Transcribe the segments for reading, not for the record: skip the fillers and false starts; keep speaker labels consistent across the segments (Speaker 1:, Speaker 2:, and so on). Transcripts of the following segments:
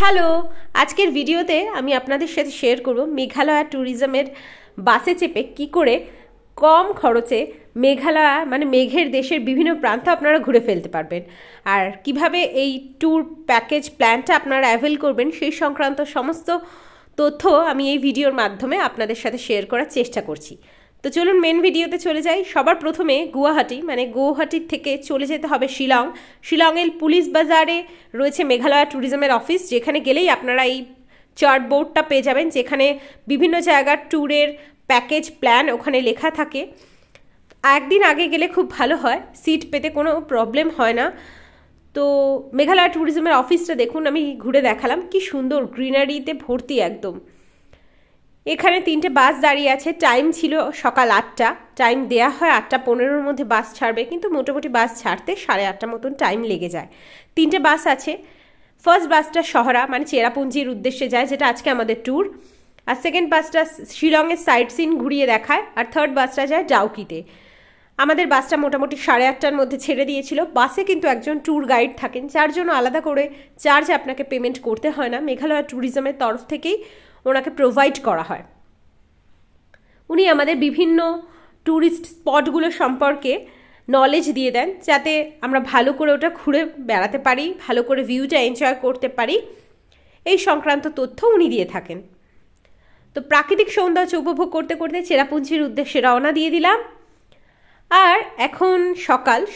Speaker 1: Hello, আজকের ভিডিওতে আমি আপনাদের সাথে শেয়ার করব মেঘালয় ট্যুরিজমের বাসে চেপে কি করে কম খরচে মেঘালয় মানে মেঘের দেশের বিভিন্ন প্রান্ত আপনারা ঘুরে ফেলতে পারবেন, আর কিভাবে এই ট্যুর প্যাকেজ প্ল্যানটা আপনারা অ্যাভেল করবেন সেই সংক্রান্ত সমস্ত তথ্য আমি এই ভিডিওর মাধ্যমে আপনাদের সাথে শেয়ার করার চেষ্টা করছি। তো চলুন মেন ভিডিওতে চলে যাই। সবার প্রথমে গুয়াহাটির থেকে চলে যেতে হবে শিলং। শিলংয়ের পুলিশ বাজারে রয়েছে মেঘালয় ট্যুরিজমের অফিস, যেখানে গেলেই আপনারা এই চার্ট বোর্ডটা পেয়ে যাবেন, যেখানে বিভিন্ন জায়গার ট্যুরের প্যাকেজ প্ল্যান ওখানে লেখা থাকে। একদিন আগে গেলে খুব ভালো হয়, সিট পেতে কোনো প্রবলেম হয় না। তো মেঘালয় ট্যুরিজমের অফিসটা দেখুন, আমি ঘুরে দেখালাম, কি সুন্দর গ্রিনারিতে ভর্তি একদম। এখানে 3টে বাস দাঁড়িয়ে আছে। টাইম ছিল সকাল 8টা, টাইম দেয়া হয় 8:15-র মধ্যে বাস ছাড়বে, কিন্তু মোটামুটি বাস ছাড়তে 8:30 মতন টাইম লেগে যায়। 3টে বাস আছে। ফার্স্ট বাসটা শহরা মানে চেরাপুঞ্জির উদ্দেশ্যে যায়, যেটা আজকে আমাদের ট্যুর। আর সেকেন্ড বাসটা শিলংয়ের সাইট সিন ঘুরিয়ে দেখায়। আর থার্ড বাসটা যায় ডাউকিতে। আমাদের বাসটা মোটামুটি 8:30-টার মধ্যে ছেড়ে দিয়েছিল। বাসে কিন্তু একজন ট্যুর গাইড থাকেন, যার জন্য আলাদা করে চার্জ আপনাকে পেমেন্ট করতে হয় না, মেঘালয় ট্যুরিজমের তরফ থেকেই ওনাকে প্রোভাইড করা হয়। উনি আমাদের বিভিন্ন ট্যুরিস্ট স্পটগুলো সম্পর্কে নলেজ দিয়ে দেন, যাতে আমরা ভালো করে ওটা ঘুরে বেড়াতে পারি, ভালো করে ভিউটা এনজয় করতে পারি, এই সংক্রান্ত তথ্য উনি দিয়ে থাকেন। তো প্রাকৃতিক সৌন্দর্য উপভোগ করতে করতে চেরাপুঞ্জির উদ্দেশ্যে রওনা দিয়ে দিলাম। আর এখন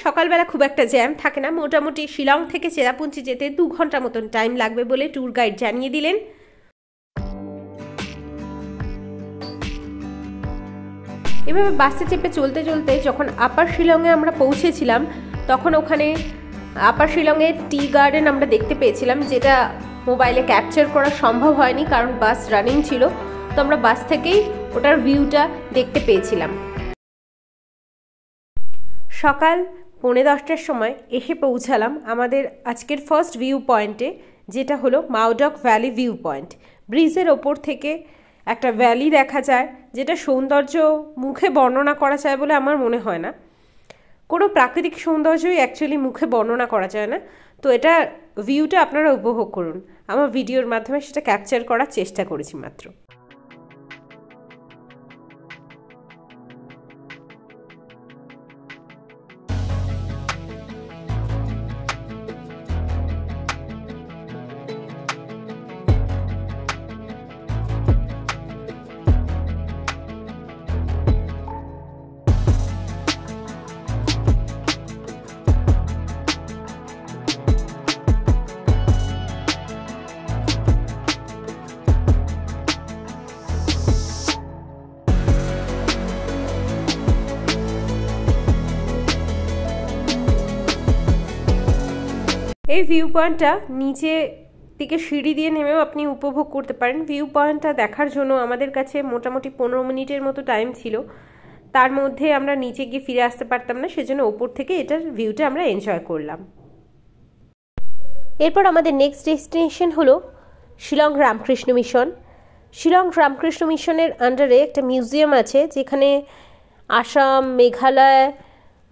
Speaker 1: সকালবেলা খুব একটা জ্যাম থাকে না, মোটামুটি শিলং থেকে চেরাপুঞ্জি যেতে 2 ঘন্টা মতন টাইম লাগবে বলে ট্যুর গাইড জানিয়ে দিলেন। এভাবে বাসে চেপে চলতে চলতে যখন আপার শিলংয়ে আমরা পৌঁছেছিলাম, তখন ওখানে আপার শিলংয়ে টি গার্ডেন আমরা দেখতে পেয়েছিলাম, যেটা মোবাইলে ক্যাপচার করা সম্ভব হয়নি কারণ বাস রানিং ছিল। তো আমরা বাস থেকেই ওটার ভিউটা দেখতে পেয়েছিলাম। সকাল 10:45-টার সময় এসে পৌঁছালাম আমাদের আজকের ফার্স্ট ভিউ পয়েন্টে, যেটা হলো মাওডক ভ্যালি ভিউ পয়েন্ট। ব্রিজের ওপর থেকে একটা ভ্যালি দেখা যায়, যেটা সৌন্দর্য মুখে বর্ণনা করা যায় বলে আমার মনে হয় না। কোনো প্রাকৃতিক সৌন্দর্যই অ্যাকচুয়ালি মুখে বর্ণনা করা যায় না। তো এটা ভিউটা আপনারা উপভোগ করুন। আমার ভিডিওর মাধ্যমে সেটা ক্যাপচার করার চেষ্টা করেছি মাত্র। এই ভিউ পয়েন্টটা নিচে থেকে সিঁড়ি দিয়ে নেমেও আপনি উপভোগ করতে পারেন। ভিউ পয়েন্টটা দেখার জন্য আমাদের কাছে মোটামুটি 15 মিনিটের মতো টাইম ছিল। তার মধ্যে আমরা নিচে গিয়ে ফিরে আসতে পারতাম না, সেজন্য ওপর থেকে এটার ভিউটা আমরা এনজয় করলাম। এরপর আমাদের নেক্সট ডেস্টিনেশন হলো শিলং রামকৃষ্ণ মিশন। শিলং রামকৃষ্ণ মিশনের আন্ডারে একটা মিউজিয়াম আছে, যেখানে আসাম, মেঘালয়,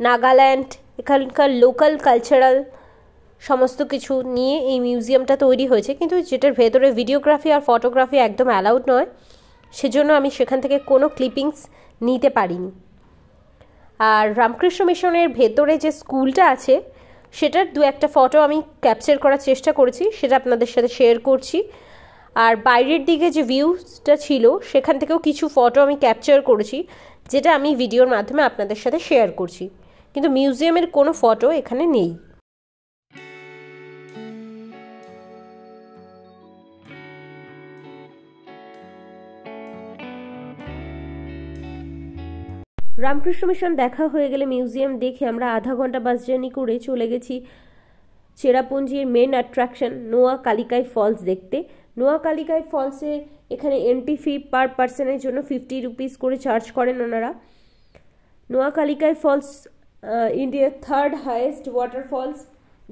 Speaker 1: নাগাল্যান্ড এখানকার লোকাল কালচারাল সমস্ত কিছু নিয়ে এই মিউজিয়ামটা তৈরি হয়েছে, কিন্তু যেটার ভেতরে ভিডিওগ্রাফি আর ফটোগ্রাফি একদম অ্যালাউড নয়, সেজন্য আমি সেখান থেকে কোনো ক্লিপিংস নিতে পারিনি। আর রামকৃষ্ণ মিশনের ভেতরে যে স্কুলটা আছে, সেটার 2-একটা ফটো আমি ক্যাপচার করার চেষ্টা করেছি, সেটা আপনাদের সাথে শেয়ার করছি। আর বাইরের দিকে যে ভিউসটা ছিল, সেখান থেকেও কিছু ফটো আমি ক্যাপচার করেছি, যেটা আমি ভিডিওর মাধ্যমে আপনাদের সাথে শেয়ার করছি, কিন্তু মিউজিয়ামের কোনো ফটো এখানে নেই। রামকৃষ্ণ মিশন দেখা হয়ে গেলে মিউজিয়াম দেখে আমরা আধা ঘন্টা বাস জার্নি করে চলে গেছি চেরাপুঞ্জির মেন অ্যাট্রাকশন নোয়া কালিকাই ফলস দেখতে। নোয়া কালিকাই ফলসে এখানে এন্ট্রি ফি পার পার্সনের জন্য 50 রুপিস করে চার্জ করেন ওনারা। নোয়া কালিকাই ফলস ইন্ডিয়ার 3rd হাইয়েস্ট ওয়াটারফলস,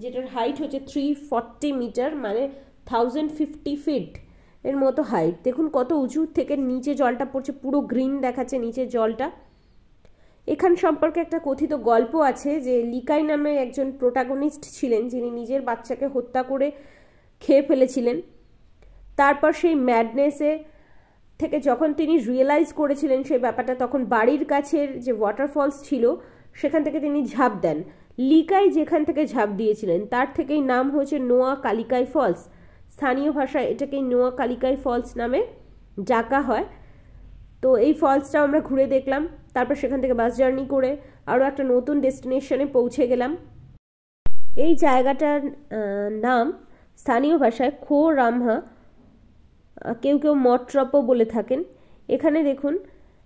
Speaker 1: যেটার হাইট হচ্ছে 340 মিটার মানে 1050 ফিট এর মতো হাইট। দেখুন কত উঁচু থেকে নিচে জলটা পড়ছে, পুরো গ্রিন দেখাচ্ছে নিচের জলটা। এখান সম্পর্কে একটা কথিত গল্প আছে যে লিকাই নামে একজন প্রোটাগনিস্ট ছিলেন, যিনি নিজের বাচ্চাকে হত্যা করে খেয়ে ফেলেছিলেন। তারপর সেই ম্যাডনেসে থেকে যখন তিনি রিয়েলাইজ করেছিলেন সেই ব্যাপারটা, তখন বাড়ির কাছের যে ওয়াটারফলস ছিল সেখান থেকে তিনি ঝাঁপ দেন। লিকাই যেখান থেকে ঝাঁপ দিয়েছিলেন তার থেকেই নাম হয়েছে নোয়া কালিকাই ফলস। স্থানীয় ভাষায় এটাকেই নোয়া কালিকাই ফলস নামে ডাকা হয়। তো এই ফলসটা আমরা ঘুরে দেখলাম, তারপর সেখান থেকে বাস জার্নি করে আরও একটা নতুন ডেস্টিনেশনে পৌঁছে গেলাম। এই জায়গাটার নাম স্থানীয় ভাষায় খো রামহা, কেউ কেউ মট্রপও বলে থাকেন। এখানে দেখুন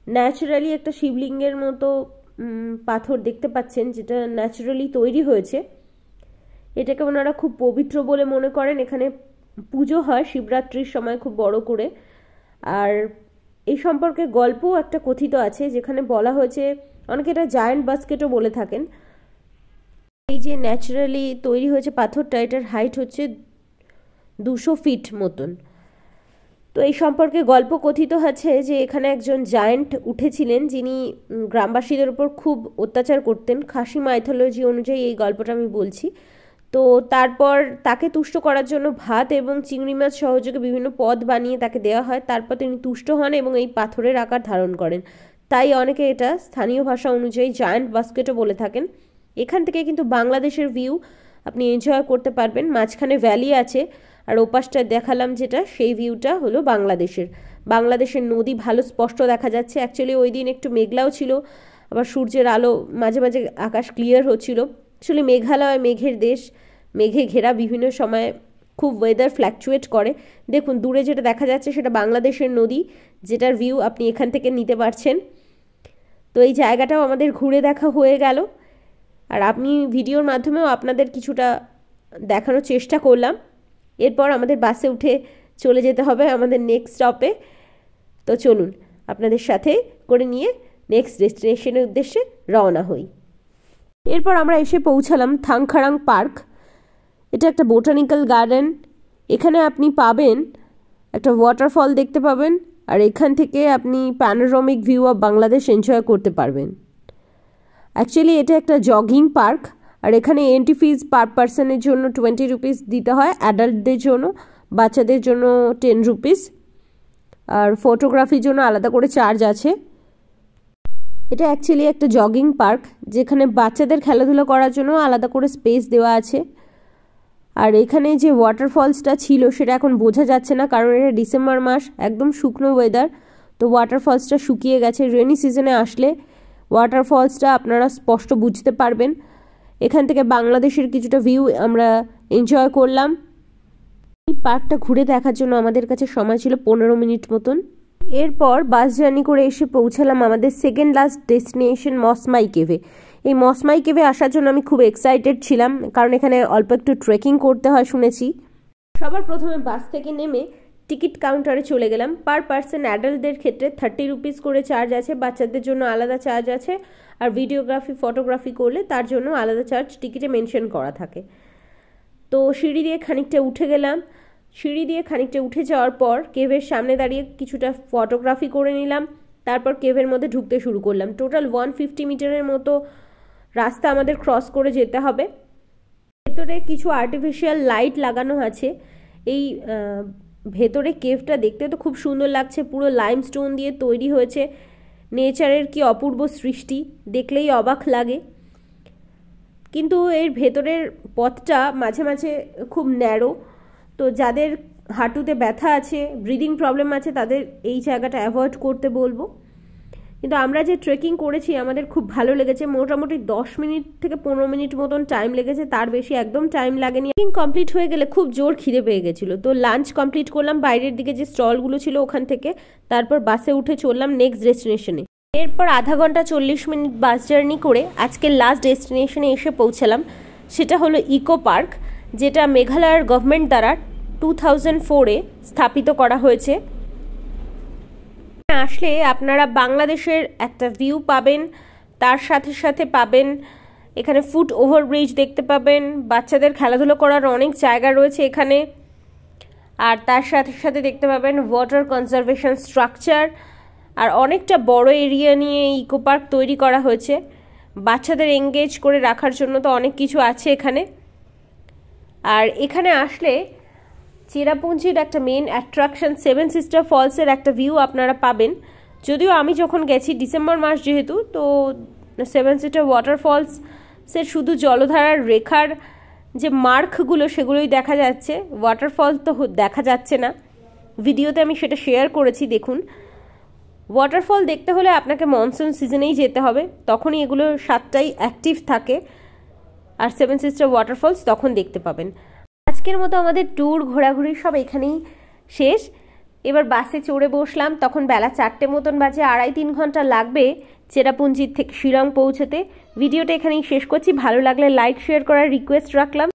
Speaker 1: ন্যাচারালি একটা শিবলিঙ্গের মতো পাথর দেখতে পাচ্ছেন, যেটা ন্যাচারালি তৈরি হয়েছে। এটাকে ওনারা খুব পবিত্র বলে মনে করেন। এখানে পুজো হয় শিবরাত্রির সময় খুব বড় করে। আর এই সম্পর্কে গল্পও একটা কথিত আছে, যেখানে বলা হয়েছে, অনেকে এটা জায়ান্ট বাস্কেটও বলে থাকেন। এই যে ন্যাচারালি তৈরি হয়েছে পাথরটা, এটার হাইট হচ্ছে 200 ফিট মতন। তো এই সম্পর্কে গল্প কথিত আছে যে এখানে একজন জায়ান্ট উঠেছিলেন, যিনি গ্রামবাসীদের উপর খুব অত্যাচার করতেন। খাসি মাইথোলজি অনুযায়ী এই গল্পটা আমি বলছি। তো তারপর তাকে তুষ্ট করার জন্য ভাত এবং চিংড়ি মাছ সহযোগে বিভিন্ন পদ বানিয়ে তাকে দেওয়া হয়। তারপর তিনি তুষ্ট হন এবং এই পাথরের আকার ধারণ করেন। তাই অনেকে এটা স্থানীয় ভাষা অনুযায়ী জায়ান্ট বাস্কেটও বলে থাকেন। এখান থেকে কিন্তু বাংলাদেশের ভিউ আপনি এনজয় করতে পারবেন। মাঝখানে ভ্যালি আছে, আর ওপাশটা দেখালাম যেটা, সেই ভিউটা হলো বাংলাদেশের নদী ভালো স্পষ্ট দেখা যাচ্ছে। অ্যাকচুয়ালি ওই দিন একটু মেঘলাও ছিল, আবার সূর্যের আলো, মাঝে মাঝে আকাশ ক্লিয়ার হচ্ছিল। আসলে মেঘালয় মেঘের দেশ, মেঘে ঘেরা, বিভিন্ন সময় খুব ওয়েদার ফ্ল্যাকচুয়েট করে। দেখুন দূরে যেটা দেখা যাচ্ছে সেটা বাংলাদেশের নদী, যেটার ভিউ আপনি এখান থেকে নিতে পারছেন। তো এই জায়গাটাও আমাদের ঘুরে দেখা হয়ে গেল, আর আমি ভিডিওর মাধ্যমেও আপনাদের কিছুটা দেখানোর চেষ্টা করলাম। এরপর আমাদের বাসে উঠে চলে যেতে হবে আমাদের নেক্সট স্টপে। তো চলুন আপনাদের সাথে করে নিয়ে নেক্সট ডেস্টিনেশনের উদ্দেশ্যে রওনা হই। এরপর আমরা এসে পৌঁছালাম থাংখারাং পার্ক। এটা একটা বোটানিক্যাল গার্ডেন। এখানে আপনি পাবেন একটা ওয়াটারফল দেখতে পাবেন, আর এখান থেকে আপনি panoramic view of Bangladesh enjoy করতে পারবেন। অ্যাকচুয়ালি এটা একটা জগিং পার্ক, আর এখানে এন্ট্রি ফিজ পার পার্সনের জন্য 20 রুপিস দিতে হয়, অ্যাডাল্টদের জন্য, বাচ্চাদের জন্য 10 রুপিস, আর ফটোগ্রাফির জন্য আলাদা করে চার্জ আছে। এটা অ্যাকচুয়ালি একটা জগিং পার্ক, যেখানে বাচ্চাদের খেলাধুলা করার জন্য আলাদা করে স্পেস দেওয়া আছে। আর এখানে যে ওয়াটারফলসটা ছিল সেটা এখন বোঝা যাচ্ছে না, কারণ এটা ডিসেম্বর মাস, একদম শুকনো ওয়েদার। তো ওয়াটারফলসটা শুকিয়ে গেছে। রেনি সিজনে আসলে ওয়াটারফলসটা আপনারা স্পষ্ট বুঝতে পারবেন। এখান থেকে বাংলাদেশের কিছুটা ভিউ আমরা এনজয় করলাম। এই পার্কটা ঘুরে দেখার জন্য আমাদের কাছে সময় ছিল 15 মিনিট মতন। এরপর বাস জার্নি করে এসে পৌঁছালাম আমাদের সেকেন্ড লাস্ট ডেস্টিনেশন মসমাই কেভে। এই মসমাই কেভে আসার জন্য আমি খুব এক্সাইটেড ছিলাম, কারণ এখানে অল্প একটু ট্রেকিং করতে হয় শুনেছি। সবার প্রথমে বাস থেকে নেমে টিকিট কাউন্টারে চলে গেলাম। পার পার্সন অ্যাডাল্টদের ক্ষেত্রে 30 রুপিস করে চার্জ আছে, বাচ্চাদের জন্য আলাদা চার্জ আছে, আর ভিডিওগ্রাফি ফটোগ্রাফি করলে তার জন্য আলাদা চার্জ টিকিটে মেনশন করা থাকে। তো সিঁড়ি দিয়ে খানিকটা উঠে গেলাম। সিঁড়ি দিয়ে খানিকটা উঠে যাওয়ার পর কেভের সামনে দাঁড়িয়ে কিছুটা ফটোগ্রাফি করে নিলাম। তারপর কেভের মধ্যে ঢুকতে শুরু করলাম। টোটাল 150 মিটারের মতো রাস্তা আমাদের ক্রস করে যেতে হবে। ভেতরে কিছু আর্টিফিশিয়াল লাইট লাগানো আছে। এই ভেতরে কেভটা দেখতে তো খুব সুন্দর লাগছে, পুরো লাইমস্টোন দিয়ে তৈরি হয়েছে। নেচারের কি অপূর্ব সৃষ্টি, দেখলেই অবাক লাগে। কিন্তু এর ভেতরের পথটা মাঝে মাঝে খুব ন্যারো, তো যাদের হাঁটুতে ব্যথা আছে, ব্রিদিং প্রবলেম আছে, তাদের এই জায়গাটা অ্যাভয়েড করতে বলবো। কিন্তু আমরা যে ট্রেকিং করেছি আমাদের খুব ভালো লেগেছে। মোটামুটি 10 মিনিট থেকে 15 মিনিট মতন টাইম লেগেছে, তার বেশি একদম টাইম লাগেনি। ট্রেকিং কমপ্লিট হয়ে গেলে খুব জোর খিদে পেয়ে গেছিলো, তো লাঞ্চ কমপ্লিট করলাম বাইরের দিকে যে স্টলগুলো ছিল ওখান থেকে। তারপর বাসে উঠে চললাম নেক্সট ডেস্টিনেশনে। এরপর আধা ঘন্টা 40 মিনিট বাস জার্নি করে আজকের লাস্ট ডেস্টিনেশনে এসে পৌঁছালাম। সেটা হলো ইকো পার্ক, যেটা মেঘালয়ের গভর্নমেন্ট দ্বারা 2004-এ স্থাপিত করা হয়েছে। আসলে আপনারা বাংলাদেশের একটা ভিউ পাবেন, তার সাথে সাথে পাবেন এখানে ফুট ওভারব্রিজ দেখতে পাবেন, বাচ্চাদের খেলাধুলো করার অনেক জায়গা রয়েছে এখানে, আর তার সাথে সাথে দেখতে পাবেন ওয়াটার কনজারভেশন স্ট্রাকচার। আর অনেকটা বড় এরিয়া নিয়ে ইকো পার্ক তৈরি করা হয়েছে। বাচ্চাদের এঙ্গেজ করে রাখার জন্য তো অনেক কিছু আছে এখানে। আর এখানে আসলে চেরাপুঞ্জির একটা মেন অ্যাট্রাকশন সেভেন সিস্টার ফলসের একটা ভিউ আপনারা পাবেন। যদিও আমি যখন গেছি ডিসেম্বর মাস যেহেতু, তো সেভেন সিস্টার ওয়াটারফলসের শুধু জলধারার রেখার যে মার্কগুলো সেগুলোই দেখা যাচ্ছে, ওয়াটারফল তো দেখা যাচ্ছে না। ভিডিওতে আমি সেটা শেয়ার করেছি, দেখুন। ওয়াটারফল দেখতে হলে আপনাকে মনসুন সিজনেই যেতে হবে, তখনই এগুলো সাতটাই অ্যাক্টিভ থাকে, আর সেভেন সিস্টার ওয়াটারফলস তখন দেখতে পাবেন। আজকের মতো আমাদের ট্যুর ঘোরাঘুরি সব এখানেই শেষ। এবার বাসে চড়ে বসলাম, তখন বেলা 4টে মতন বাজে, 2.5-3 ঘন্টা লাগবে চেরাপুঞ্জির থেকে শিলং পৌঁছতে। ভিডিওটা এখানেই শেষ করছি। ভালো লাগলে লাইক শেয়ার করার রিকোয়েস্ট রাখলাম।